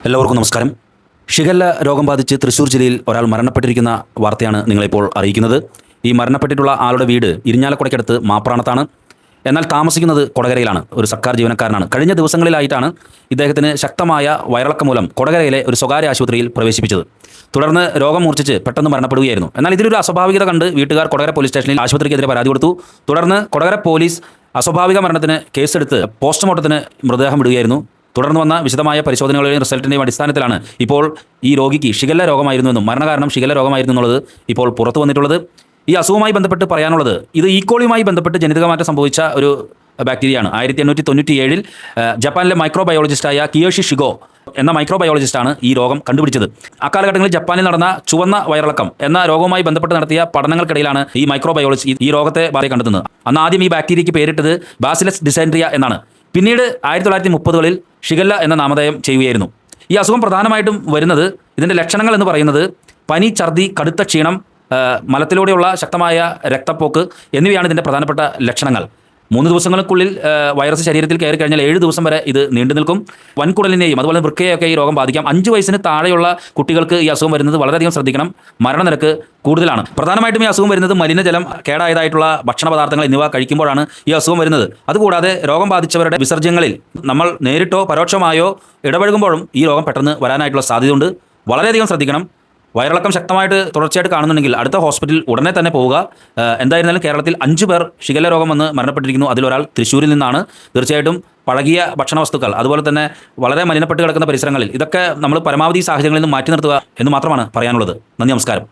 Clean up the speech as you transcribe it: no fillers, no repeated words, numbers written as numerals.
എല്ലാവർക്കും നമസ്കാരം. ഷിഗല്ല രോഗം ബാധിച്ച് തൃശ്ശൂർ ജില്ലയിൽ ഒരാൾ മരണപ്പെട്ടിരിക്കുന്ന വാർത്തയാണ് നിങ്ങളിപ്പോൾ അറിയിക്കുന്നത്. ഈ മരണപ്പെട്ടിട്ടുള്ള ആളുടെ വീട് ഇരിഞ്ഞാലക്കുടയ്ക്കടുത്ത് മാപ്രാണത്താണ്. എന്നാൽ താമസിക്കുന്നത് കൊടകരയിലാണ്. ഒരു സർക്കാർ ജീവനക്കാരനാണ്. കഴിഞ്ഞ ദിവസങ്ങളിലായിട്ടാണ് ഇദ്ദേഹത്തിന് ശക്തമായ വയറിളക്കം മൂലം കൊടകരയിലെ ഒരു സ്വകാര്യ ആശുപത്രിയിൽ പ്രവേശിപ്പിച്ചത്. തുടർന്ന് രോഗം മൂർച്ഛിച്ച് പെട്ടെന്ന് മരണപ്പെടുകയായിരുന്നു. എന്നാൽ ഇതിലൊരു അസ്വാഭാവികത കണ്ട് വീട്ടുകാർ കൊടകര പോലീസ് സ്റ്റേഷനിൽ ആശുപത്രിക്കെതിരെ പരാതി കൊടുത്തു. തുടർന്ന് കൊടകര പോലീസ് അസ്വാഭാവിക മരണത്തിന് കേസെടുത്ത് പോസ്റ്റ്മോർട്ടത്തിന് മൃതദേഹം വിടുകയായിരുന്നു. തുടർന്ന് വന്ന വിശദമായ പരിശോധനകളുടെയും റിസൾട്ടിൻ്റെയും അടിസ്ഥാനത്തിലാണ് ഇപ്പോൾ ഈ രോഗിക്ക് ഷിഗല്ല രോഗമായിരുന്നുവെന്നും മരണകാരണം ഷിഗല്ല രോഗമായിരുന്നു എന്നുള്ളത് ഇപ്പോൾ പുറത്തു വന്നിട്ടുള്ളത്. ഈ അസുഖവുമായി ബന്ധപ്പെട്ട് പറയാനുള്ളത്, ഇത് ഈക്കോളിയുമായി ബന്ധപ്പെട്ട് ജനിതകമാറ്റം സംഭവിച്ച ഒരു ബാക്ടീരിയയാണ്. 1897 ജപ്പാനിലെ മൈക്രോബയോളജിസ്റ്റായ കിയോഷി ഷിഗോ എന്ന മൈക്രോബയോളജിസ്റ്റാണ് ഈ രോഗം കണ്ടുപിടിച്ചത്. അക്കാലഘട്ടങ്ങളിൽ ജപ്പാനിൽ നടന്ന ചുവന്ന വയറിളക്കം എന്ന രോഗവുമായി ബന്ധപ്പെട്ട് നടത്തിയ പഠനങ്ങൾക്കിടയിലാണ് ഈ മൈക്രോബയോളജി ഈ രോഗത്തെ കണ്ടെത്തുന്നത്. അന്ന് ആദ്യം ഈ ബാക്ടീരിയയ്ക്ക് പേരിട്ടത് ബാസിലസ് ഡിസെൻട്രിയ എന്നാണ്. പിന്നീട് 1930കളിൽ ഷിഗല്ല എന്ന നാമധേയം ചെയ്യുകയായിരുന്നു. ഈ അസുഖം പ്രധാനമായിട്ടും വരുന്നത്, ഇതിൻ്റെ ലക്ഷണങ്ങൾ എന്ന് പറയുന്നത് പനി, ഛർദി, കടുത്ത ക്ഷീണം, മലത്തിലൂടെയുള്ള ശക്തമായ രക്തപ്പോക്ക് എന്നിവയാണ് ഇതിൻ്റെ പ്രധാനപ്പെട്ട ലക്ഷണങ്ങൾ. 3 ദിവസങ്ങൾക്കുള്ളിൽ വൈറസ് ശരീരത്തിൽ കയറി കഴിഞ്ഞാൽ 7 ദിവസം വരെ ഇത് നീണ്ടു നിൽക്കും. വൻകുടലിനെയും അതുപോലെ വൃക്കയെയൊക്കെ ഈ രോഗം ബാധിക്കാം. 5 വയസ്സിന് താഴെയുള്ള കുട്ടികൾക്ക് ഈ അസുഖം വരുന്നത് വളരെയധികം ശ്രദ്ധിക്കണം. മരണനിരക്ക് കൂടുതലാണ്. പ്രധാനമായിട്ടും ഈ അസുഖം വരുന്നത് മലിനജലം, കേടായതായിട്ടുള്ള ഭക്ഷണ പദാർത്ഥങ്ങൾ എന്നിവ കഴിക്കുമ്പോഴാണ് ഈ അസുഖം വരുന്നത്. അതുകൂടാതെ രോഗം ബാധിച്ചവരുടെ വിസർജ്യങ്ങളിൽ നമ്മൾ നേരിട്ടോ പരോക്ഷമായോ ഇടപഴകുമ്പോഴും ഈ രോഗം പെട്ടെന്ന് വരാനായിട്ടുള്ള സാധ്യതയുണ്ട്. വളരെയധികം ശ്രദ്ധിക്കണം. വയറിളക്കം ശക്തമായിട്ട് തുടർച്ചയായിട്ട് കാണുന്നുണ്ടെങ്കിൽ അടുത്ത ഹോസ്പിറ്റലിൽ ഉടനെ തന്നെ പോവുക. എന്തായിരുന്നാലും കേരളത്തിൽ 5 പേർ ഷിഗല്ല രോഗം വന്ന് മരണപ്പെട്ടിരിക്കുന്നു. അതിലൊരാൾ തൃശ്ശൂരിൽ നിന്നാണ്. തീർച്ചയായിട്ടും പഴകിയ ഭക്ഷണ വസ്തുക്കൾ, അതുപോലെ തന്നെ വളരെ മലിനപ്പെട്ട് കിടക്കുന്ന പരിസരങ്ങളിൽ ഇതൊക്കെ നമ്മൾ പരമാവധി സാഹചര്യങ്ങളിൽ നിന്ന് മാറ്റി നിർത്തുക എന്ന് മാത്രമാണ് പറയാനുള്ളത്. നന്ദി, നമസ്കാരം.